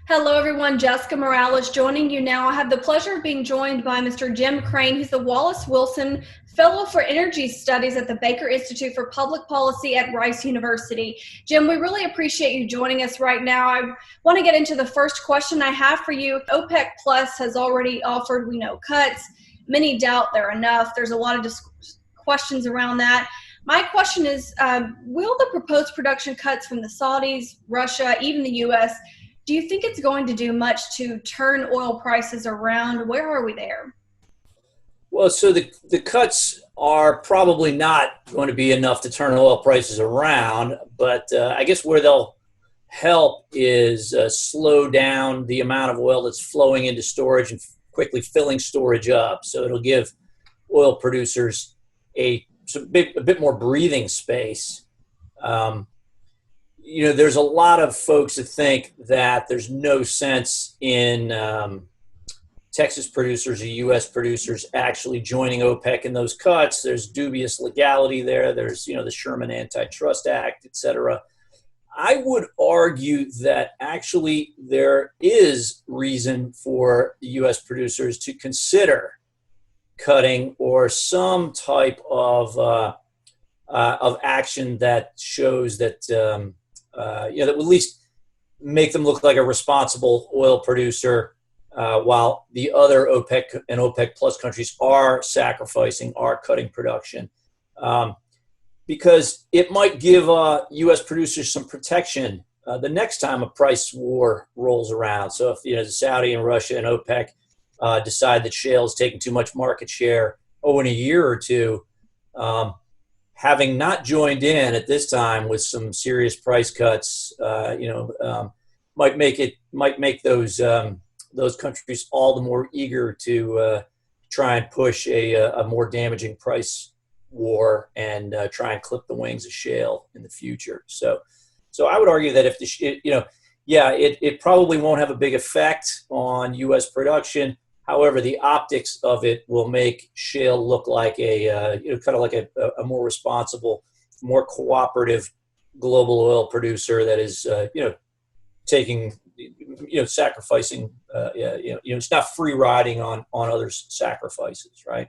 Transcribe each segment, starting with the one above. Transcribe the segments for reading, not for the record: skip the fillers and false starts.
Hello, everyone. Jessica Morales joining you now. I have the pleasure of being joined by Mr. Jim Krane. He's the Wallace Wilson Fellow for Energy Studies at the Baker Institute for Public Policy at Rice University. Jim, we really appreciate you joining us right now. I want to get into the first question I have for you. OPEC Plus has already offered, we know, cuts. Many doubt they're enough. There's a lot of questions around that. My question is, will the proposed production cuts from the Saudis, Russia, even the U.S., do you think it's going to do much to turn oil prices around? Where are we there? Well, so the cuts are probably not going to be enough to turn oil prices around, but I guess where they'll help is slow down the amount of oil that's flowing into storage and quickly filling storage up. So it'll give oil producers a bit more breathing space. There's a lot of folks that think that there's no sense in Texas producers or U.S. producers actually joining OPEC in those cuts. There's dubious legality there. There's, the Sherman Anti-Trust Act, et cetera. I would argue that actually there is reason for the U.S. producers to consider cutting or some type of action that shows that that would at least make them look like a responsible oil producer, while the other OPEC and OPEC plus countries are cutting production, because it might give U.S. producers some protection the next time a price war rolls around. So if Saudi and Russia and OPEC decide that shale is taking too much market share in a year or two, having not joined in at this time with some serious price cuts, might make those countries all the more eager to try and push a more damaging price war and try and clip the wings of shale in the future. So I would argue that if it probably won't have a big effect on U.S. production. However, the optics of it will make shale look like a more responsible, more cooperative global oil producer that is, taking, sacrificing, it's not free riding on others' sacrifices, right?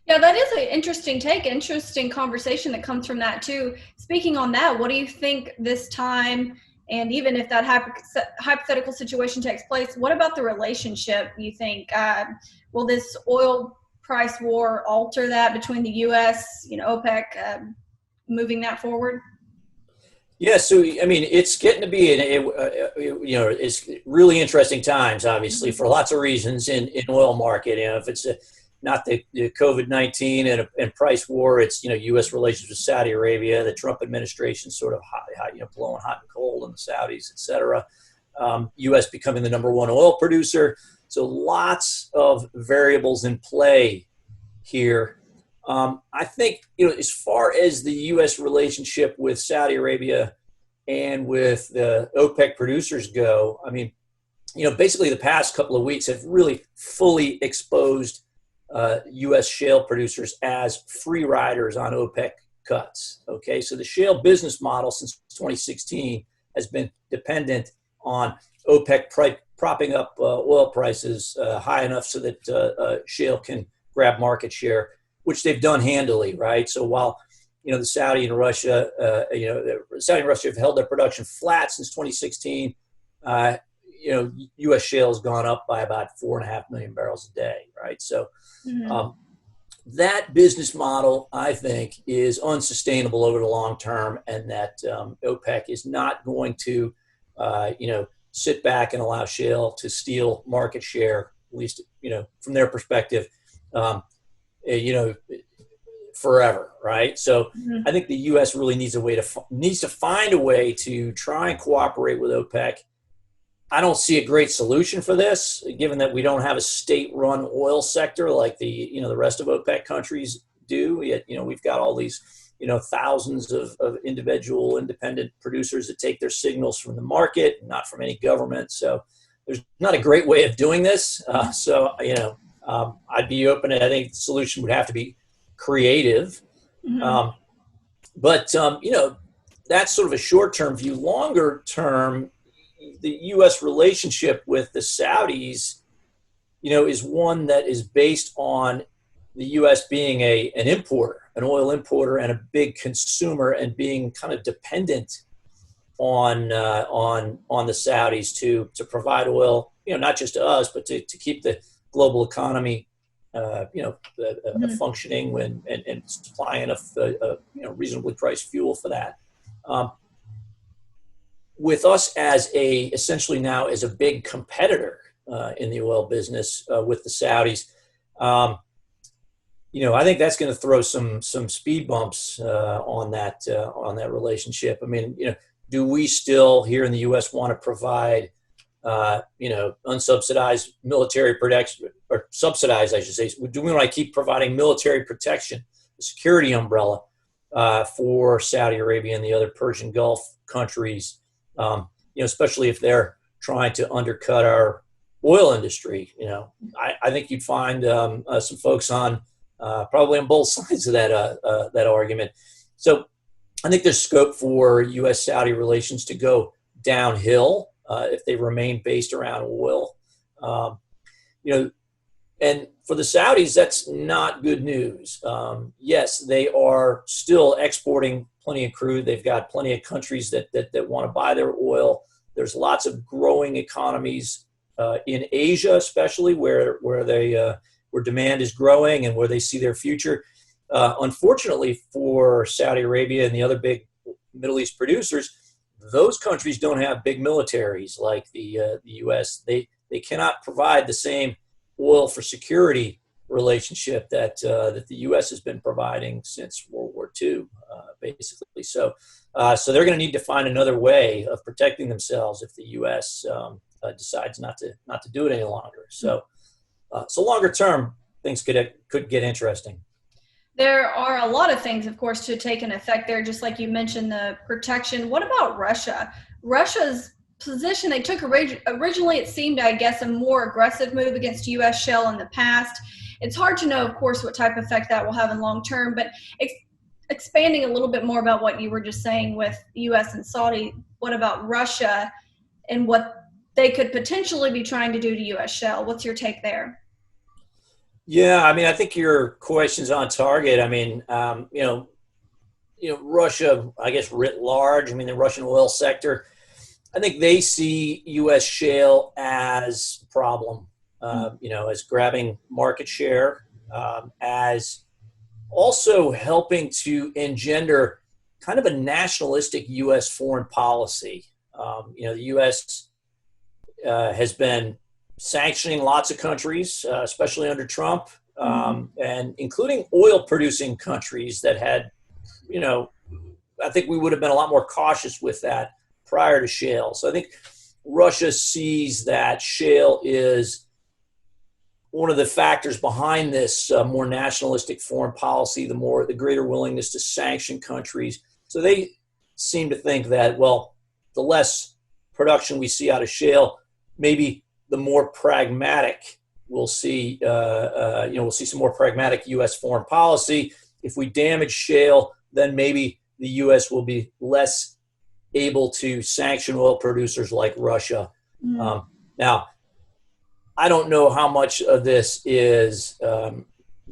Yeah, that is an interesting take, interesting conversation that comes from that too. Speaking on that, what do you think this time? And even if that hypothetical situation takes place, what about the relationship, you think? Will this oil price war alter that between the U.S., OPEC, moving that forward? Yeah, so, it's getting to be, it's really interesting times, obviously, for lots of reasons in oil market. If it's not the COVID-19 and price war, it's, U.S. relations with Saudi Arabia, the Trump administration sort of blowing hot and cold on the Saudis, et cetera. U.S. becoming the number one oil producer. So lots of variables in play here. I think, as far as the U.S. relationship with Saudi Arabia and with the OPEC producers go, basically the past couple of weeks have really fully exposed U.S. shale producers as free riders on OPEC cuts. Okay, so the shale business model since 2016 has been dependent on OPEC propping up oil prices high enough so that shale can grab market share, which they've done handily, right? So while the Saudi and Russia, have held their production flat since 2016. U.S. shale has gone up by about 4.5 million barrels a day, right? So that business model, I think, is unsustainable over the long term, and that OPEC is not going to, sit back and allow shale to steal market share, at least, from their perspective, forever, right? So I think the U.S. really needs to find a way to try and cooperate with OPEC. I don't see a great solution for this, given that we don't have a state-run oil sector like the rest of OPEC countries do. Yet, we've got all these, thousands of individual independent producers that take their signals from the market, not from any government. So there's not a great way of doing this. I'd be open, and I think the solution would have to be creative. But that's sort of a short-term view. Longer term, the U.S. relationship with the Saudis, is one that is based on the U.S. being an importer, an oil importer, and a big consumer, and being kind of dependent on the Saudis to provide oil, not just to us, but to keep the global economy, functioning and supplying enough, reasonably priced fuel for that. With us essentially now as a big competitor in the oil business with the Saudis, I think that's going to throw some speed bumps on that relationship. I mean, do we still here in the U.S. want to provide unsubsidized military protection, or subsidized, I should say? Do we want to keep providing military protection, the security umbrella for Saudi Arabia and the other Persian Gulf countries? Especially if they're trying to undercut our oil industry. I think you'd find some folks probably on both sides of that argument. So I think there's scope for U.S.-Saudi relations to go downhill if they remain based around oil. And for the Saudis, that's not good news. Yes, they are still exporting plenty of crude. They've got plenty of countries that want to buy their oil. There's lots of growing economies in Asia, especially where demand is growing and where they see their future. Unfortunately for Saudi Arabia and the other big Middle East producers, those countries don't have big militaries like the U.S. They cannot provide the same oil for security relationship that the U.S. has been providing since World War II, basically. So they're going to need to find another way of protecting themselves if the U.S. Decides not to do it any longer. So longer term, things could get interesting. There are a lot of things, of course, to take an effect there, just like you mentioned, the protection. What about Russia? Russia's position, they took originally, it seemed, I guess, a more aggressive move against U.S. shale in the past. It's hard to know, of course, what type of effect that will have in long term, but expanding a little bit more about what you were just saying with U.S. and Saudi, what about Russia and what they could potentially be trying to do to U.S. shale? What's your take there? Yeah, I mean, I think your question's on target. I mean, Russia, I guess, writ large, I mean, the Russian oil sector, I think they see U.S. shale as a problem, as grabbing market share, as also helping to engender kind of a nationalistic U.S. foreign policy. The U.S. Has been sanctioning lots of countries, especially under Trump, and including oil-producing countries that had, I think we would have been a lot more cautious with that prior to shale. So I think Russia sees that shale is one of the factors behind this more nationalistic foreign policy, the greater willingness to sanction countries. So they seem to think that, well, the less production we see out of shale, maybe the more pragmatic we'll see. We'll see some more pragmatic U.S. foreign policy. If we damage shale, then maybe the U.S. will be less able to sanction oil producers like Russia. Now, I don't know how much of this is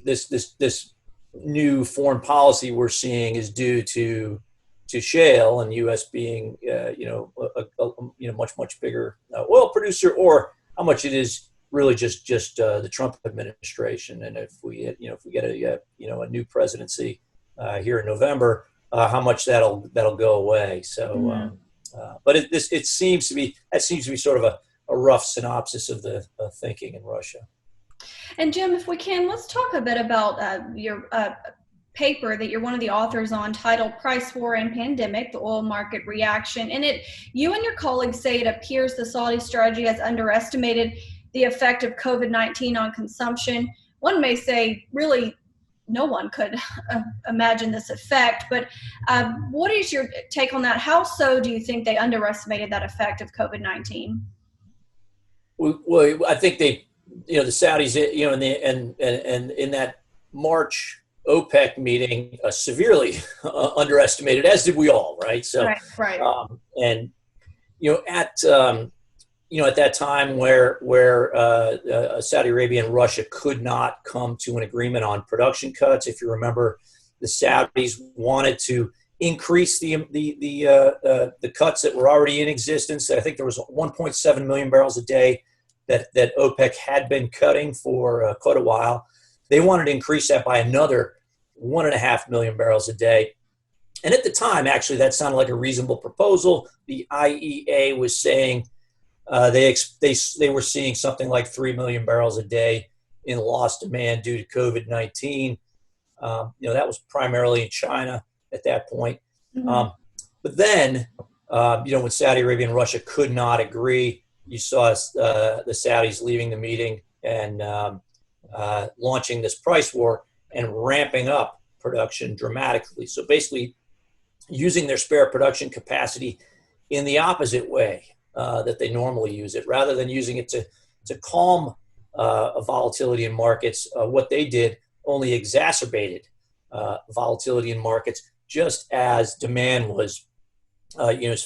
this new foreign policy we're seeing is due to shale and U.S. being a much bigger oil producer, or how much it is really just the Trump administration. And if we get a new presidency here in November, how much that'll go away. So, but it seems to be sort of a rough synopsis of the thinking in Russia. And Jim, if we can, let's talk a bit about your paper that you're one of the authors on, titled "Price War and Pandemic: The Oil Market Reaction." In it, you and your colleagues say it appears the Saudi strategy has underestimated the effect of COVID-19 on consumption. One may say, really, no one could imagine this effect, but what is your take on that? How so do you think they underestimated that effect of COVID-19? Well, I think the Saudis, and in that March OPEC meeting, severely underestimated, as did we all, right? So, right. And At that time where Saudi Arabia and Russia could not come to an agreement on production cuts. If you remember, the Saudis wanted to increase the cuts that were already in existence. I think there was 1.7 million barrels a day that OPEC had been cutting for quite a while. They wanted to increase that by another 1.5 million barrels a day. And at the time, actually, that sounded like a reasonable proposal. The IEA was saying they were seeing something like 3 million barrels a day in lost demand due to COVID-19. That was primarily in China at that point. Mm-hmm. But then, when Saudi Arabia and Russia could not agree, you saw the Saudis leaving the meeting and launching this price war and ramping up production dramatically. So basically using their spare production capacity in the opposite way that they normally use it. Rather than using it to calm a volatility in markets, what they did only exacerbated volatility in markets, just as demand was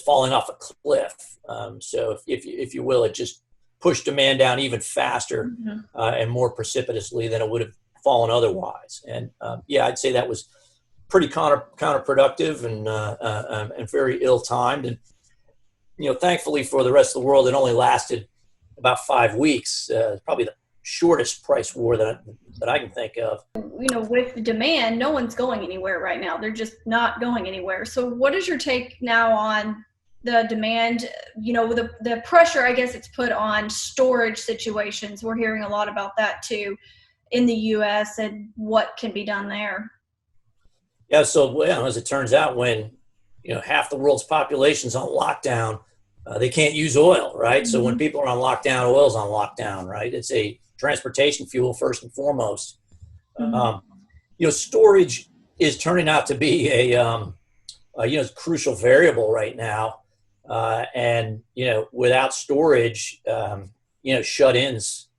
falling off a cliff. So if you will, it just pushed demand down even faster and more precipitously than it would have fallen otherwise. And I'd say that was pretty counterproductive and very ill-timed. And thankfully for the rest of the world, it only lasted about 5 weeks. Probably the shortest price war that I can think of. With demand, no one's going anywhere right now. They're just not going anywhere. So what is your take now on the demand, the pressure, I guess, it's put on storage situations? We're hearing a lot about that too in the U.S. and what can be done there. Yeah, so as it turns out, when half the world's population is on lockdown, they can't use oil, right? Mm-hmm. So when people are on lockdown, oil's on lockdown, right? It's a transportation fuel first and foremost. Mm-hmm. Storage is turning out to be a crucial variable right now, and without storage, shut-ins,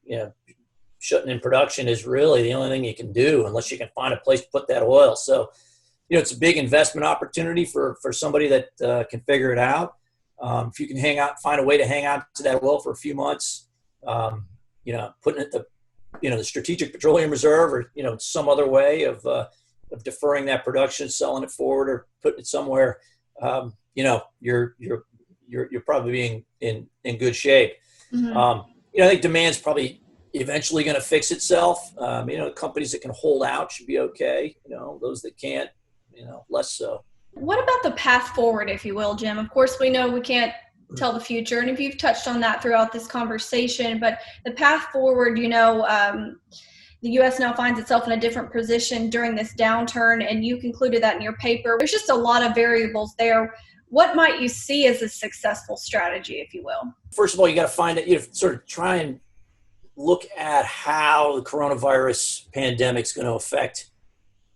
shutting in production is really the only thing you can do unless you can find a place to put that oil. So, it's a big investment opportunity for somebody that can figure it out. If you can find a way to hang out to that oil for a few months, putting it the Strategic Petroleum Reserve or some other way of deferring that production, selling it forward, or putting it somewhere, you're probably being in good shape. Mm-hmm. I think demand's probably eventually going to fix itself. Companies that can hold out should be okay. Those that can't, less so. What about the path forward, if you will, Jim? Of course, we know we can't tell the future, and if you've touched on that throughout this conversation, but the path forward, the U.S. now finds itself in a different position during this downturn, and you concluded that in your paper. There's just a lot of variables there. What might you see as a successful strategy, if you will? First of all, you got to find it, sort of try and look at how the coronavirus pandemic is going to affect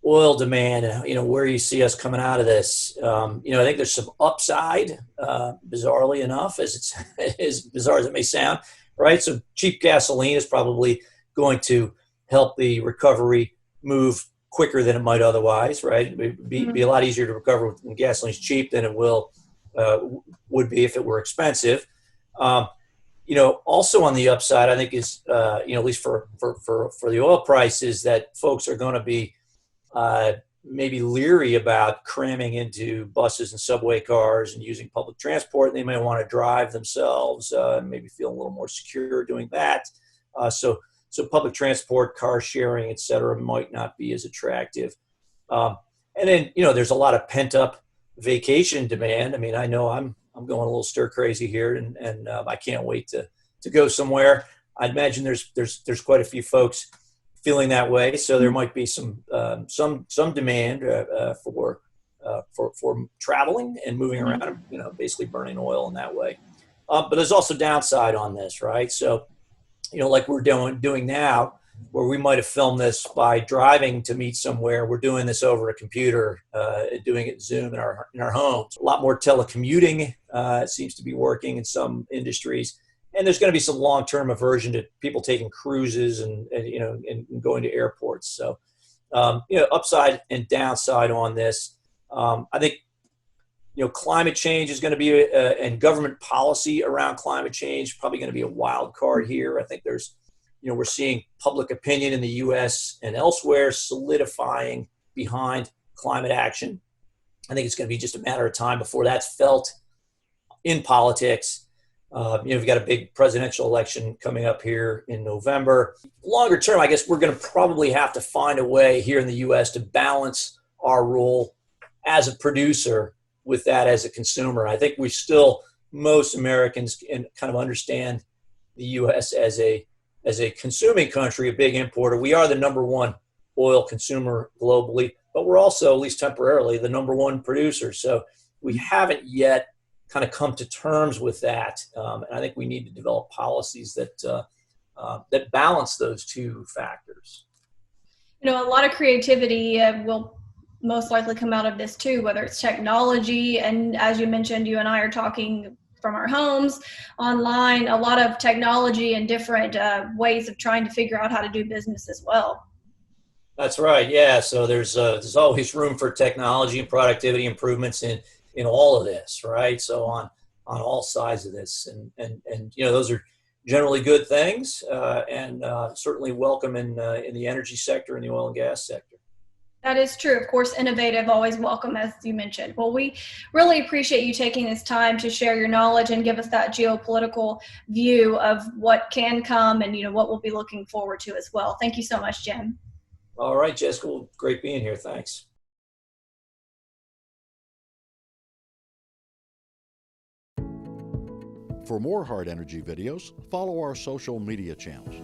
oil demand and, where you see us coming out of this. I think there's some upside, bizarrely enough, as bizarre as it may sound, right? So cheap gasoline is probably going to help the recovery move quicker than it might otherwise, right? It'd be a lot easier to recover when gasoline's cheap than it would be if it were expensive. Also on the upside, I think is, at least for the oil prices, that folks are going to be maybe leery about cramming into buses and subway cars and using public transport. They may want to drive themselves, maybe feel a little more secure doing that. So public transport, car sharing, et cetera, might not be as attractive. And then, there's a lot of pent up vacation demand. I mean, I know I'm going a little stir crazy here, and I can't wait to go somewhere. I'd imagine there's quite a few folks feeling that way. So there might be some demand for traveling and moving around, basically burning oil in that way. But there's also downside on this, right? So, like we're doing now, where we might have filmed this by driving to meet somewhere, we're doing this over a computer, doing it Zoom in our homes. A lot more telecommuting seems to be working in some industries. And there's going to be some long-term aversion to people taking cruises and going to airports. So, upside and downside on this. I think, climate change is going to be, and government policy around climate change probably going to be a wild card here. I think there's, we're seeing public opinion in the U.S. and elsewhere solidifying behind climate action. I think it's going to be just a matter of time before that's felt in politics. We've got a big presidential election coming up here in November. Longer term, I guess we're going to probably have to find a way here in the U.S. to balance our role as a producer with that as a consumer. I think most Americans can kind of understand the U.S. as a consuming country, a big importer. We are the number one oil consumer globally, but we're also, at least temporarily, the number one producer. So we haven't yet kind of come to terms with that. And I think we need to develop policies that balance those two factors. A lot of creativity will most likely come out of this too, whether it's technology. And as you mentioned, you and I are talking from our homes, online, a lot of technology and different ways of trying to figure out how to do business as well. That's right. Yeah. So there's always room for technology and productivity improvements in all of this, right? So on all sides of this, and those are generally good things, and certainly welcome in the energy sector and the oil and gas sector. That is true. Of course, innovative, always welcome, as you mentioned. Well, we really appreciate you taking this time to share your knowledge and give us that geopolitical view of what can come and, what we'll be looking forward to as well. Thank you so much, Jim. All right, Jessica. Well, great being here. Thanks. For more Hart Energy videos, follow our social media channels.